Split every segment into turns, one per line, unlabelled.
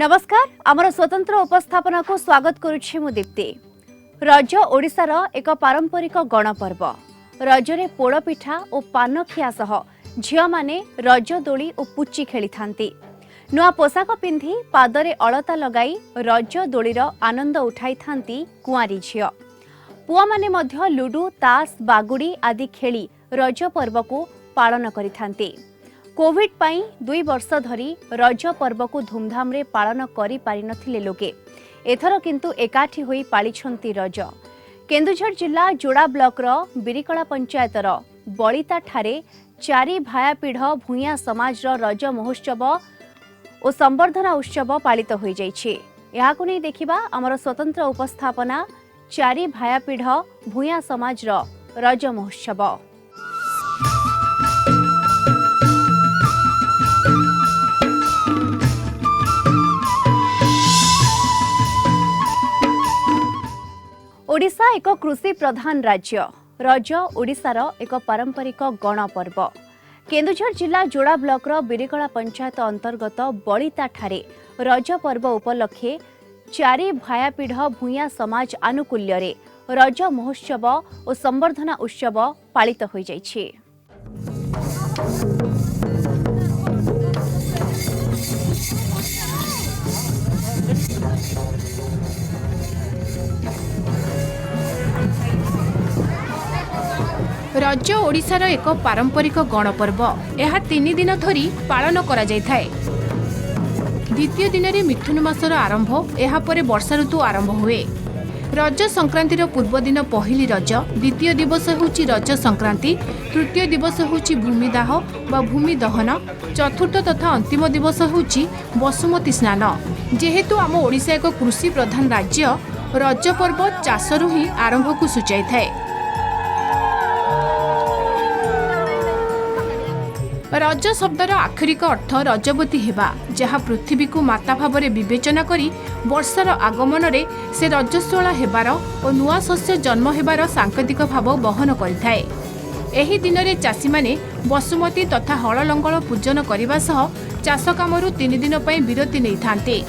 नमस्कार आमर स्वतंत्र उपस्थापना को स्वागत करुछि मु दीप्ति। रज ओडिशार एक पारंपरिक गणपर्व। रजरे पोड़पिठा और पान खिया सह झियो माने रज दोली और पुच्ची खेली थांती। नुआ पोशाक पिंधि पादरे अलता लगाई रज दोलीर आनंद उठाई थांती कुआरी झियो। पुआ माने मध्य लुडु तास बागुड़ी आदि खेली रज पर्व को पालन करि थांती। कोविड पाई 2 वर्ष धरी रज पर्व को धूमधाम रे पालन करि पारि नथिले लोके एथर किंतु एकाठी होई पालिछंती रज। केन्दुझर जिला जोड़ा ब्लॉक रो बिरिकला पंचायत रो बलिता ठारे 4 भाया पीढ़ भूया समाज रो रज महोत्सव और संवर्धना उत्सव पालित होई जाइछि। याकु नै देखिबा हमर स्वतंत्र उपस्थापना 4 भाया पीढ़ भूया समाज रो रज महोत्सव। ओडिशा एक कृषि प्रधान राज्य। रज ओडिशार एक पारंपरिक गणपर्व। केन्दुझर जिला जोड़ा ब्लॉक रो बिरिकला पंचायत अंतर्गत बलिता ठारे रज पर्व उपलक्षे 4 भाया पीढ़ भूया समाज आनुकूल्य रे रज महोत्सव और संवर्धना उत्सव पालित होई जाइछि।
रज ओडिशार एक पारंपरिक गणपर्व। यह 3 दिन धरी पालन करा जाय थाए। द्वितीय दिन में मिथुन मासर आरंभ, यह परे वर्षा ऋतु आरंभ हुए। रज संक्रांतिर पूर्व दिन पहली रज, द्वितीय दिवस होची रज संक्रांति, तृतीय दिवस होची भूमिदाह बा भूमि दहन, चतुर्थ तथा अंतिम दिवस होची बसुमती स्नान। जेहेतु आम ओडिशा एक कृषि प्रधान राज्य, रज पर्व चाषरू ही आरंभ को सूचाई थाए। रज शब्दर आक्षरिक अर्थ रजवती हेबा, जहाँ पृथ्वी को माता भाव में विवेचना करी वर्षार आगमन रे से रजस्वला हेबार और नुआ शस्य जन्म हेबार सांकेतिक भाव बहन करिथाए। एही दिन रे चाषी माने बसुमती तथा हल लंगल पूजन करने सह चाष कामरू 3 दिन पई विरति नहीं थांते।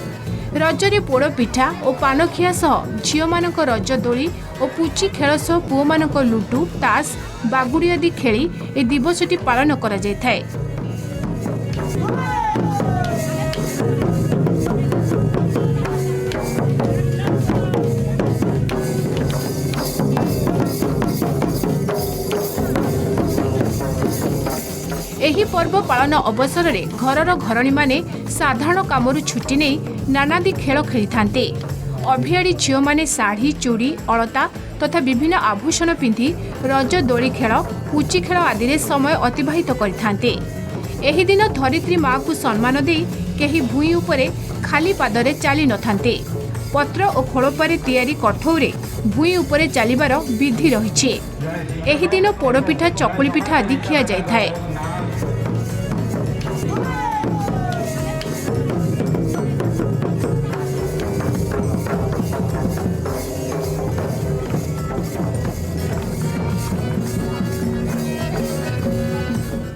रजरे पोड़ पिठा और पान खिया सह झियो मानक रज दोली और पुची खेल सह पुओ मानक लुडु तास बागुड़ी आदि खेली ए दिवसटी पालन करा जाय थाए। एही पर्व पालन अवसर रे घरर घरणी माने साधारण कामरू छुट्टी नहीं नानादी खेल खेली थांते। अभियाड़ी झियो माने साड़ी चूड़ी अलता तथा विभिन्न आभूषण पिंधि रज दोली खेल पुची खेल आदि रे समय अतिबाहित करिथांते। एही दिन धरित्री माँ को सम्मान दे केही भूई उपरे खाली पादरे चली नथांते। पत्र और खोलपारे तैयारी कठौरे भूई उपरे चलिबार विधि रहिछि। एही दिन पोड़पिठा चकुली पिठा आदि खिया जाय थाए।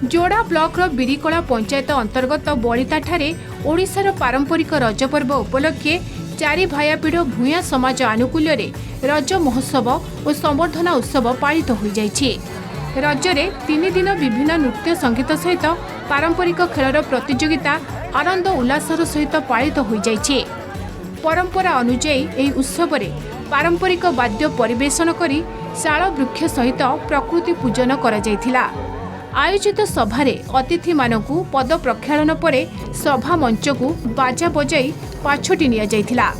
जोड़ा ब्लॉक रो बिरिकला पंचायत अंतर्गत बलिता ठारे ओडिशार पारंपरिक रज पर्व उपलक्षे 4 भाया पीढ़ भूया समाज आनुकूल्य रे रज महोत्सव और संवर्धना उत्सव पालित हो जाइछि। रजरे 3 दिन विभिन्न नृत्य संगीत सहित पारंपरिक खेलर प्रतियोगिता आनंद उल्लासर सहित पालित हो जाइछि। परंपरा अनुଯାयी एही उत्सव रे पारंपरिक वाद्य परिवेशन करी शाल वृक्ष सहित प्रकृति पूजन करा जायथिला। आयोजित सभारे अतिथि मानकु पद प्रक्षालन परे सभा मंच को बाजा बजाई पाछोटी निया जायथिला।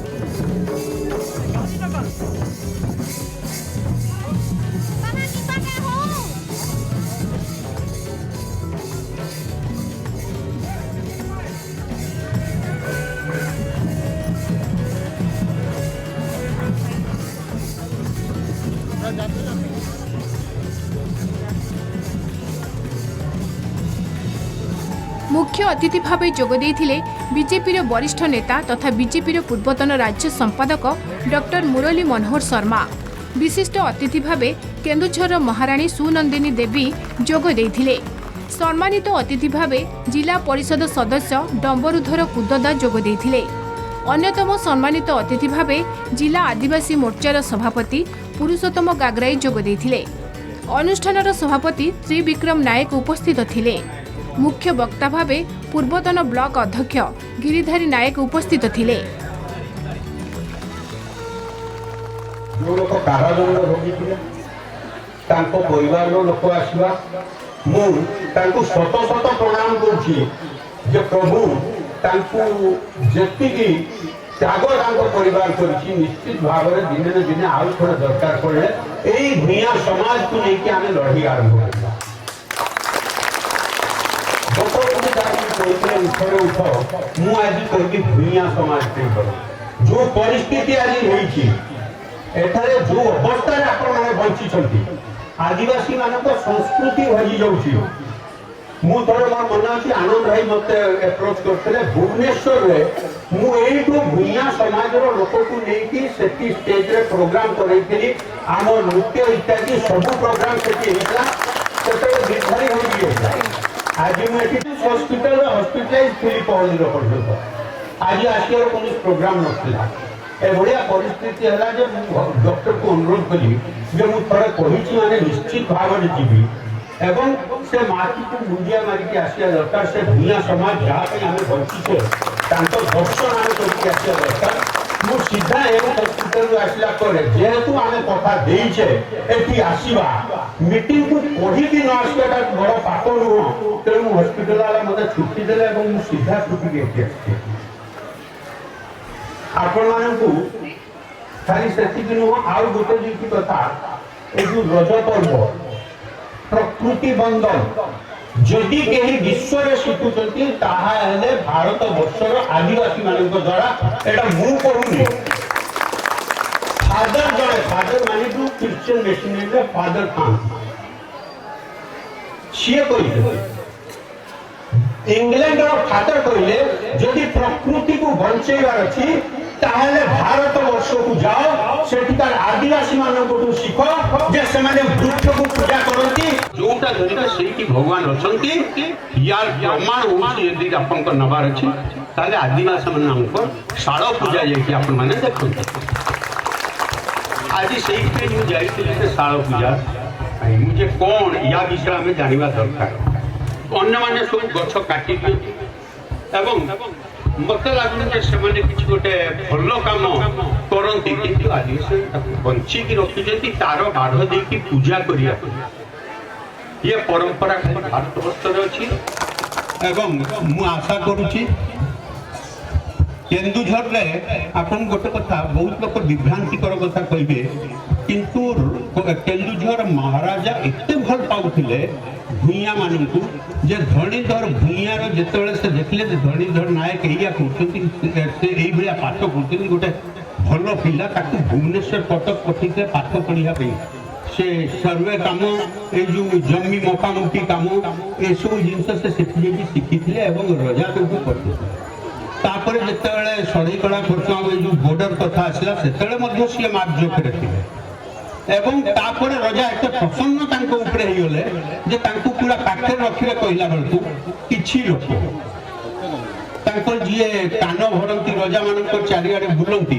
मुख्य अतिथि भाव जोग देइथिले बीजेपी वरिष्ठ नेता तथा बीजेपी पूर्वतन राज्य संपादक डॉक्टर मुरली मनोहर शर्मा। विशिष्ट अतिथि भाव केन्दुझर महाराणी सुनंदिनी देवी जोग देइथिले। सम्मानित अतिथि भाव जिला परिषद सदस्य डंबरुधर कुददा जोग देइथिले। अन्यतम सम्मानित अतिथि भावे जिला आदिवासी मोर्चार सभापति पुरुषोत्तम गागराई जोग देथिले। अनुष्ठानर सभापति त्रिविक्रम नायक उपस्थित थिले। मुख्य वक्ता भावे पूर्वतन ब्लॉक अध्यक्ष गिरिधारी नायक उपस्थित थिले।
जो लोक कारादंड भोगी तांको परिवार लोक आसवा मु तांको शत शत प्रणाम करुछि जे प्रभु तांको जेतिकी त्याग तांको परिवार करिछि निश्चित भाव में दिने न दिने आउ थोड़ा दरकार पड़े एई भूया समाज को लेके आमे लड़ी आरंभ करबा उठ मु आज कहि भूया समाज पे जो परिस्थिति आज होईछि एठारे जो अवस्था आपण माने बंची छथि आदिवासी मानक संस्कृति हजि जाउछि मु थोड़े मोर मन अछि आनंद भाई मते अप्रोच करथले भुवनेश्वर रे मु एइटो भूया समाज रो लोक को लेकी सेटी स्टेज रे प्रोग्राम करैथिली आम नृत्य इत्यादि सब प्रोग्राम सेटी हिला सेते बिखारी हो गई आज मु एटी हॉस्पिटल हॉस्पिटलाइज थिली पहली रो पर्यंत आज आसियार कोनो प्रोग्राम नथिला ए बढ़िया परिस्थिति है जे डॉक्टर को अनुरोध कली जे मु थोड़े कहिछि माने निश्चित भाव में जीवी एवं से माटी को मुंडिया मारी के आसिया दरकार से भूया समाज जहाँ पे हमें बंची छे तांतो दर्शन आमे करके आसिया दरकार मु सीधा एवं हॉस्पिटल आसिला करे जेहेतु आमे कथा देई छे एठी आसीबा मीटिंग को पढ़ी भी न आसियाटा बड़ पाप नुह तेणु हॉस्पिटल वाला मते छुट्टी देले एवं मु सीधा छुट्टी देके आसी आपण मानकू खाली सेतिक नुह आउ गोटे जी कथा ए जो रज पर्व प्रकृति बंधन जदि कहीं विश्व में शिखुंट ताहले भारत वर्षर आदिवासी मान द्वारा एटा मु करूनी फादर जड़े फादर माने जो Christian missionary father Khan CA कहिले इंग्लैंड रो फादर कहिले जदि प्रकृति को बंचेबार अछि ताहले भारत वर्ष को जाओ सेठिकार आदिवासी मानन को शिखो जे से माने वृक्ष को पूजा करंती जोटा धरिका सेही की भगवान अछंती यार प्रमाण होछि यदि आपन को नबार अछि ताले आदिवासी मन नाम को शाळ पूजा जे कि आपन माने देखंती आज सेही पे न्यू जाईतिले से शाळ पूजा मुझे कोन या विषय में जानिबा दरकार अन्य माने सब गछ काटी एवं मत लगुन से किसी गोटे भल कम करती कि आज बंचिक रखी तार बाढ़ दे पूजा करिया ये परंपरा भारत वर्ष अच्छी एवं मु आशा करुच्ची केन्दुझर रे आपन गोटे कथा बहुत लोग विभ्रांतिकर कथा कहे किंतु केन्दुझर महाराजा एते भल पाउथिले भूया मानू जे धनीधर भूयार जिते से देखले धनीधर नायक एया करते पाठ करते गोटे भल पिला भुवनेश्वर कटक पठे पाठ पढ़ा से सर्वे कम ये जो जमी मकामुखी कम ये सब जिन से शिखी रजा करते तापर जिते सड़ई कला खर्च जो बॉर्डर कथा आसला से सी मापजोक थे एवं तापर रजा एत प्रसन्न तांको ऊपर ही गले जे तांको पूरा पाखे रखिले कहला बेलकू किछि लोक तांको जिए कान भरंती रजा मानक चारिआडे बुलंती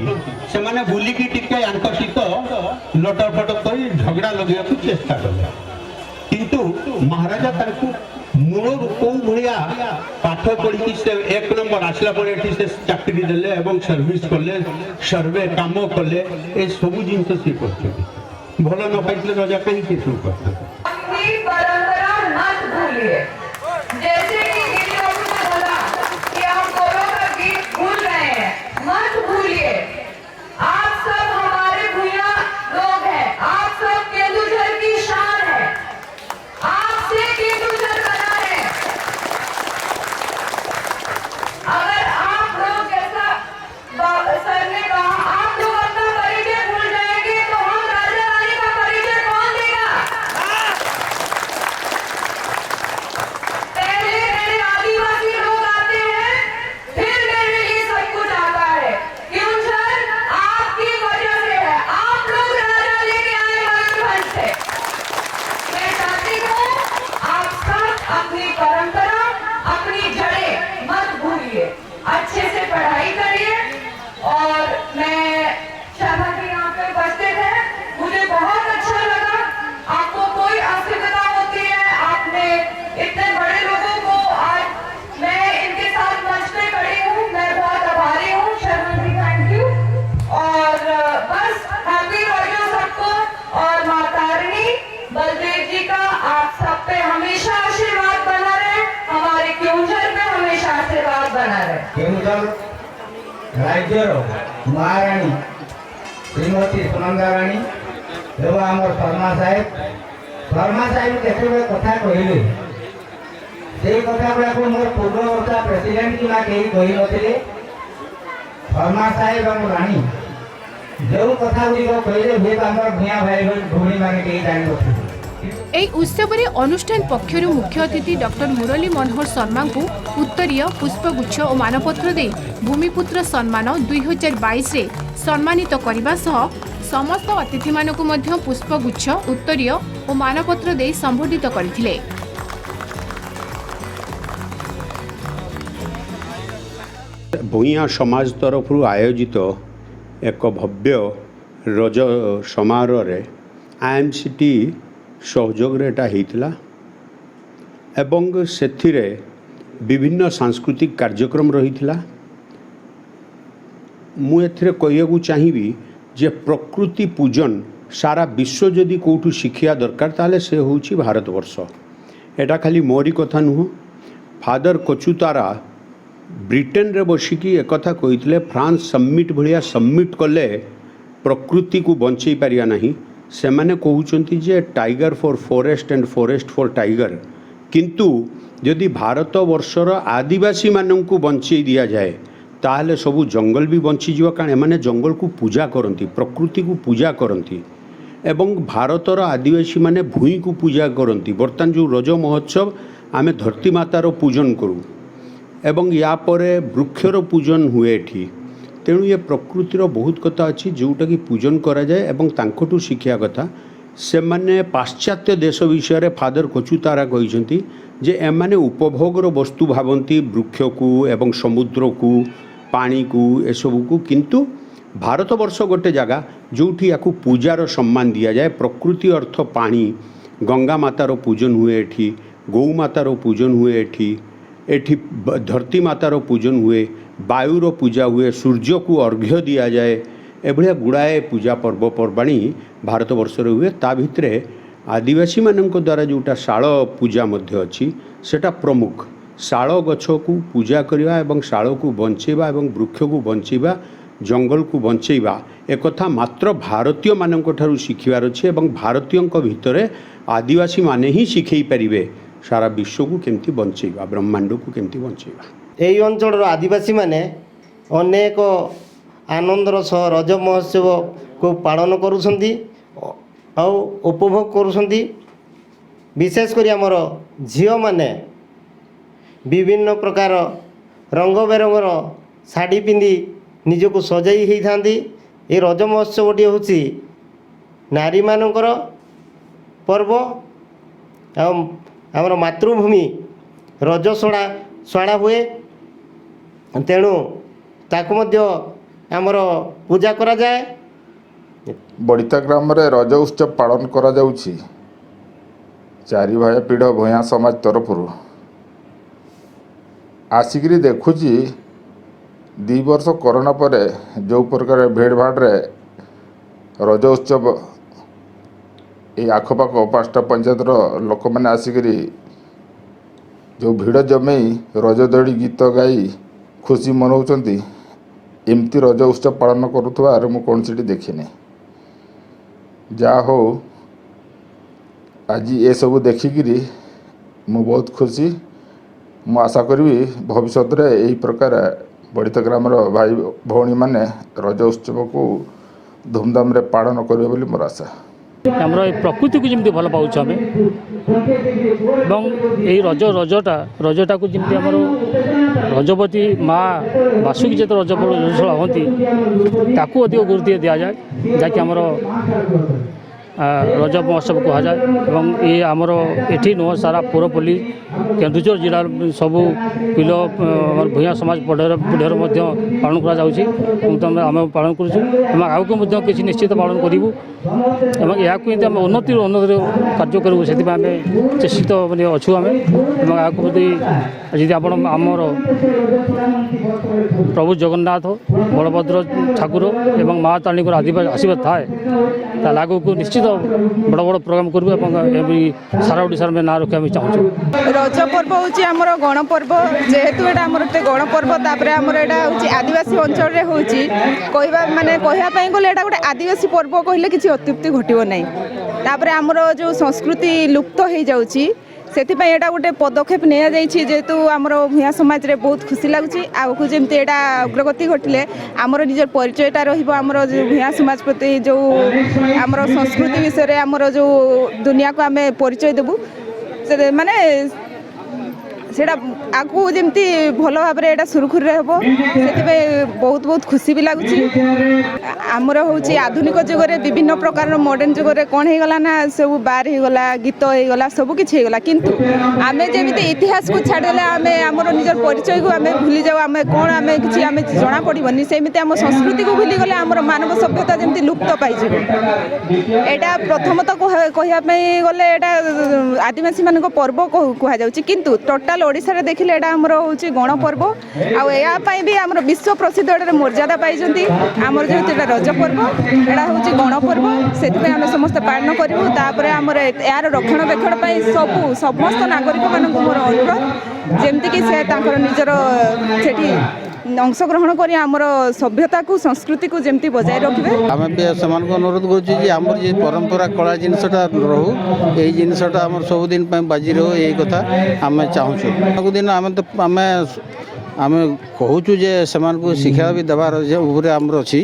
से माने बुलिकी टिके यांक सहित लटर फटर करी झगड़ा लगेया को चेष्टा करले किंतु महाराजा तांको मूल को भलिया पाठ पढ़ी से एक नंबर आसला पर एठी से चाकरी देले एवं सर्विस करले सर्वे काम करले ए सब जिंस से करछथि भल न पाइले रजा कहीं के शुरू करते
परंपरा मत भूलिए जैसे कि इन लोगों ने बोला कि हम गोरों का गीत भूल रहे हैं मत भूलिए आप सब हमारे भूया लोग हैं आप सब केन्दुझर की शान है आपसे केन्दुझर बना है अगर आप लोग ऐसा सर ने कहा आप लोग अपना परिचय भूल जाएंगे तो हम राजा रानी का परिचय कौन देगा
राज्यर महाराणी श्रीमती सुनंदा राणी एवं आमर शर्मा साहेब केतबे कथा कहले से कथा गुड़ाक मोर पूर्ववर्ता प्रेसिडेंट कि कहीं कही नथिले शर्मा साहेब और राणी जो कथा गुड़िक कहले हुए आमर भूया भाई भौणी मैंने कहीं जान नथिले।
এই উৎসবরে অনুষ্ঠান পক্ষর মুখ্য অতিথি ডক্টর মুরলী মনোহর শর্মা উত্তরীয় পুষ্পগুচ্ছ ও মানপত্র দিয়ে ভূমিপুত্র সম্মান 2022 সম্মানিত করা সহ সমস্ত অতিথি মানুষ পুষ্পগুচ্ছ উত্তরীয় ও মানপত্র দিয়ে সম্বোধিত করে।
ভূঁইয়া সমাজ তরফ আয়োজিত এক ভব্য রজ সমারোহে IMCT सहयोगरे एटा हेइतिला एवं सेथिरे विभिन्न सांस्कृतिक कार्यक्रम रहिथिला। मु एथिरे कहियाकु चाहिबी जे प्रकृति पूजन सारा विश्व जदि कोठु शिखिया दरकार ताले से होउछि भारतवर्ष। एटा खाली मोरी कथा नुह। फादर कचुतारा ब्रिटेन रे बसिकी एक कथा कहिथिले फ्रांस समिट भलिया समिट कले प्रकृति को बंचई पारिया नहीं। से माने कहउचंती जे tiger for forest and forest for tiger, किंतु यदि भारत वर्षर आदिवासी माननकु बंचई दिया जाए ताहले सबु जंगल भी बंची जीवा। कारण एमाने जंगल को पूजा करती, प्रकृति को पूजा करती एवं भारतर आदिवासी माने भूई को पूजा करती। बर्तमान जो रज महोत्सव आमे धरती मातार पूजन करूँ एवं या परे वृक्षर पूजन हुए एठी। तेणु ये प्रकृतिर बहुत कथा अच्छी जोटा कि पूजन करा जाए एवं तांकोटू शिखिया कथा। से माने पाश्चात्य देश विषय फादर कचुतारा कहिसेंती जे एमाने उपभोगर वस्तु भावती वृक्ष को एवं समुद्र को पानी को एसबू को, किंतु भारतवर्ष गोटे जगह जोठी याकू पूजार सम्मान दिया जाए। प्रकृति अर्थ पानी, गंगा मातार पूजन हुए एठी, गौ मातार पूजन हुए एठी धरती मातार पूजन हुए, वायुर पूजा हुए, सूर्य को अर्घ्य दिया जाए। एभलिया गुड़ाए पूजा पर्वपर्वाणी भारतवर्ष हुए। ता भितरे आदिवासी मानक द्वारा जोटा शाल पूजा मध्य अच्छी सेटा प्रमुख। शाल गछ को पूजा करवा एवं शाल को बंचेबा एवं वृक्ष को बंचेबा, जंगल को बंचेबा एक कथा मात्र भारतीय मानक ठारू शिखिबार अछि एवं भारतीयଙ୍କ भितरे आदिवासी माने ही शिखै परिबे सारा विश्व को केमती बंचेबा, ब्रह्मांड को केमती बंचेबा।
এই অঞ্চলর আদিবাসী মানে অনেক আনন্দর সহ রজ মহোৎসবକୁ পালন କରୁଛନ୍ତି ଆଉ ଉପଭୋଗ କରୁଛନ୍ତି। ବିଶେଷ କରି ଆମର ଝିଅମାନେ ବିଭିନ୍ନ ପ୍ରକାର ରଙ୍ଗ ବେରଙ୍ଗର ଶାଢ଼ୀ ପିନ୍ଧି ନିଜକୁ ସଜାଇ ହେଇଥାନ୍ତି। ଏ ରଜ ମହୋତ୍ସବଟି ହେଉଛି ନାରୀମାନଙ୍କର ପର୍ବ ଆଉ ଆମର ମାତୃଭୂମି ରଜସ୍ୱଳା ହୁଏ। तेणु ताकु मध्य आमर पूजा करा जाए।
बड़िता ग्राम रे रज उत्सव पालन करा जाउछि। चारि भाई पीढ़ भूया समाज तरफ आसिकरी देखुची 2 वर्ष कोरोना पर जो प्रकार भीड़ भाड़ रे रज उत्सव ये आखपाख 5टा पंचायतर लोक मैंने आसिकरी जो भीड़ जमई रज दड़ी गीत गाई खुशी मनाउछंती। एमती रज उत्सव पालन करुथबार मु कौन सी देखिनी। जा हो आज ये सब देखिकी मु बहुत खुशी। मु आशा करी भविष्य में यही प्रकार बड़िता ग्राम भाई भौणी माने रज उत्सव को धूमधाम रे पालन करेंगे बोली मोर आशा।
आमर प्रकृति को जमी भल पाऊँ आम यही रजटा को जमी आमर रजपति माँ बासुकी जो रजस्वला हमें ताकू अधिक गुरुत्व दि जाए जहाँकि आमर रज महोत्सव कह जाए। ये आमर एठी नुह सारा पुरपल्ली केन्दुझर जिला सबू पिल भूया समाज पढ़र पालन करें पालन करें आगे किसी निश्चित पालन करूँ या उन्नति कार्य करूँ से चेष्टित मैंने अच्छू आम आगे जी आमर प्रभु जगन्नाथ बलभद्र ठाकुर एवं माँ तारिणी आशीर्वाद थाए ତାହେଲେ ଆଗକୁ ନିଶ୍ଚିତ ବଡ଼ ବଡ଼ ପ୍ରୋଗ୍ରାମ କରିବୁ ଏବଂ ସାରା ଓଡ଼ିଶାର ନାଁ ରଖିବା ପାଇଁ ଚାହୁଁଛୁ।
ରଜ ପର୍ବ ହେଉଛି ଆମର ଗଣପର୍ବ, ଯେହେତୁ ଏଇଟା ଆମର ଗୋଟେ ଗଣପର୍ବ, ତାପରେ ଆମର ଏଇଟା ହେଉଛି ଆଦିବାସୀ ଅଞ୍ଚଳରେ ହେଉଛି କହିବା ପାଇଁ ଗଲେ ଏଇଟା ଗୋଟେ ଆଦିବାସୀ ପର୍ବ କହିଲେ କିଛି ଅତ୍ୟୁକ୍ତି ଘଟିବ ନାହିଁ। ତାପରେ ଆମର ଯେଉଁ ସଂସ୍କୃତି ଲୁପ୍ତ ହେଇଯାଉଛି ସେଥିପାଇଁ ଏଇଟା ଗୋଟେ ପଦକ୍ଷେପ ନିଆଯାଇଛି, ଯେହେତୁ ଆମର ଭୂୟାଁ ସମାଜରେ ବହୁତ ଖୁସି ଲାଗୁଛି। ଆଗକୁ ଯେମିତି ଏଇଟା ଅଗ୍ରଗତି ଘଟିଲେ ଆମର ନିଜର ପରିଚୟଟା ରହିବ, ଆମର ଯେଉଁ ଭୂୟାଁ ସମାଜ ପ୍ରତି ଯେଉଁ ଆମର ସଂସ୍କୃତି ବିଷୟରେ ଆମର ଯେଉଁ ଦୁନିଆକୁ ଆମେ ପରିଚୟ ଦେବୁ, ସେଇଟା ଆଗକୁ ଯେମିତି ଭଲ ଭାବରେ ଏଇଟା ସୁରୁଖୁରୁରେ ହେବ, ସେଥିପାଇଁ ବହୁତ ଖୁସି ବି ଲାଗୁଛି। ଆମର ହେଉଛି ଆଧୁନିକ ଯୁଗରେ ବିଭିନ୍ନ ପ୍ରକାରର ମଡ଼ର୍ଣ୍ଣ ଯୁଗରେ କ'ଣ ହେଇଗଲା ନା ସବୁ ବାର ହେଇଗଲା, ଗୀତ ହେଇଗଲା, ସବୁ କିଛି ହେଇଗଲା, କିନ୍ତୁ ଆମେ ଯେମିତି ଇତିହାସକୁ ଛାଡ଼ିଦେଲେ ଆମେ ଆମର ନିଜର ପରିଚୟକୁ ଆମେ ଭୁଲିଯାଉ, ଆମେ ଜଣାପଡ଼ିବନି, ସେମିତି ଆମ ସଂସ୍କୃତିକୁ ଭୁଲିଗଲେ ଆମର ମାନବ ସଭ୍ୟତା ଯେମିତି ଲୁପ୍ତ ପାଇଯିବ। ଏଇଟା ପ୍ରଥମତଃ କହିବା ପାଇଁ ଗଲେ ଏଇଟା ଆଦିବାସୀମାନଙ୍କ ପର୍ବ କୁହାଯାଉଛି, କିନ୍ତୁ ଟୋଟାଲ ଓଡ଼ିଶାରେ ଦେଖିଲେ ଏଇଟା ଆମର ହେଉଛି ଗଣପର୍ବ। ଆଉ ଏହା ପାଇଁ ବି ଆମର ବିଶ୍ୱ ପ୍ରସିଦ୍ଧ ଏଠାରେ ମର୍ଯ୍ୟାଦା ପାଇଛନ୍ତି। ଆମର ଯେହେତୁ ଏଇଟା ରଜ ପର୍ବ, ଏଇଟା ହେଉଛି ଗଣପର୍ବ, ସେଥିପାଇଁ ଆମେ ସମସ୍ତେ ପାଳନ କରିବୁ। ତାପରେ ଆମର ଏହାର ରକ୍ଷଣାବେକ୍ଷଣ ପାଇଁ ସମସ୍ତ ନାଗରିକମାନଙ୍କୁ ମୋର ଅନୁରୋଧ, ଯେମିତିକି ସେ ତାଙ୍କର ନିଜର ସେଠି ଅଂଶଗ୍ରହଣ କରି ଆମର ସଭ୍ୟତାକୁ ସଂସ୍କୃତିକୁ ଯେମିତି ବଜାୟ ରଖିବେ।
ଆମେ ବି ସେମାନଙ୍କୁ ଅନୁରୋଧ କରୁଛୁ ଯେ ଆମର ଯେ ପରମ୍ପରା କଳା ଜିନିଷଟା ରହୁ, ଏଇ ଜିନିଷଟା ଆମର ସବୁଦିନ ପାଇଁ ବାଜି ରହୁ, ଏଇ କଥା ଆମେ ଚାହୁଁଛୁ। ସବୁଦିନ ଆମେ କହୁଛୁ ଯେ ସେମାନଙ୍କୁ ଶିକ୍ଷା ବି ଦେବାର ଉପରେ ଆମର ଅଛି,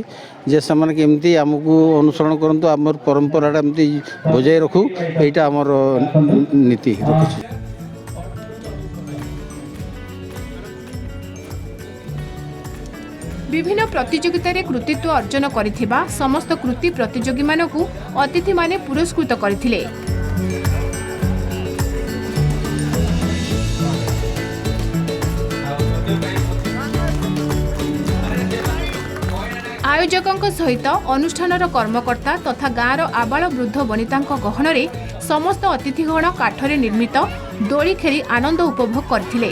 ଯେ ସେମାନେ କେମିତି ଆମକୁ ଅନୁସରଣ କରନ୍ତୁ, ଆମର ପରମ୍ପରାଟା ଏମିତି ବଜାୟ ରଖୁ, ଏଇଟା ଆମର ନୀତି ରଖୁଛି।
ବିଭିନ୍ନ ପ୍ରତିଯୋଗିତାରେ କୃତିତ୍ୱ ଅର୍ଜନ କରିଥିବା ସମସ୍ତ କୃତି ପ୍ରତିଯୋଗୀମାନଙ୍କୁ ଅତିଥିମାନେ ପୁରସ୍କୃତ କରିଥିଲେ। ଆୟୋଜକଙ୍କ ସହିତ ଅନୁଷ୍ଠାନର କର୍ମକର୍ତ୍ତା ତଥା ଗାଁର ଆବାଳ ବୃଦ୍ଧ ବନିତାଙ୍କ ଗହଣରେ ସମସ୍ତ ଅତିଥିଗଣ କାଠରେ ନିର୍ମିତ ଦୋଳି ଖେଳି ଆନନ୍ଦ ଉପଭୋଗ କରିଥିଲେ।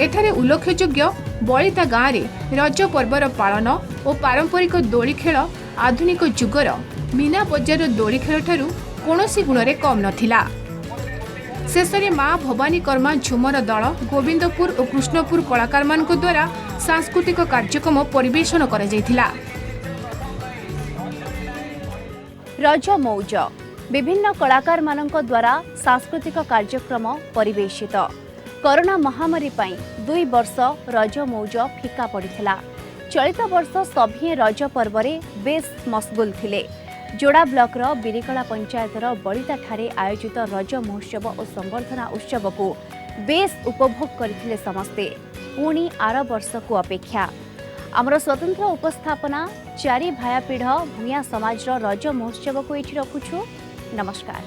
ଏଠାରେ ଉଲ୍ଲେଖଯୋଗ୍ୟ ବଳିତା ଗାଁରେ ରଜ ପର୍ବର ପାଳନ ଓ ପାରମ୍ପରିକ ଦୋଳି ଖେଳ ଆଧୁନିକ ଯୁଗର ମୀନା ବଜାର ଦୋଳି ଖେଳଠାରୁ କୌଣସି ଗୁଣରେ କମ୍ ନଥିଲା। ଶେଷରେ ମା ଭବାନୀ କର୍ମା ଝୁମର ଦଳ ଗୋବିନ୍ଦପୁର ଓ କୃଷ୍ଣପୁର କଳାକାରମାନଙ୍କ ଦ୍ୱାରା ସାଂସ୍କୃତିକ କାର୍ଯ୍ୟକ୍ରମ ପରିବେଷଣ କରାଯାଇଥିଲା।
ରଜ ମଉଜ ବିଭିନ୍ନ କଳାକାରମାନଙ୍କ ଦ୍ୱାରା ସାଂସ୍କୃତିକ କାର୍ଯ୍ୟକ୍ରମ ପରିବେଷିତ। କରୋନା ମହାମାରୀ ପାଇଁ 2 ବର୍ଷ ରଜ ମଉଜ ଫିକା ପଡ଼ିଥିଲା। ଚଳିତ ବର୍ଷ ସଭିଏଁ ରଜ ପର୍ବରେ ବେଶ୍ ମସଗୁଲ ଥିଲେ। जोड़ा ब्लॉकर बिरिकला पंचायतर बलिताठारे आयोजित रज महोत्सव और संवर्धना उत्सव को बेस उपभोग करथिले समस्ते। पुणी आर वर्ष को अपेक्षा आमर स्वतंत्र उपस्थापना 4 भायापीढ़ भूया समाज रज महोत्सव को एठी रखुछु। नमस्कार।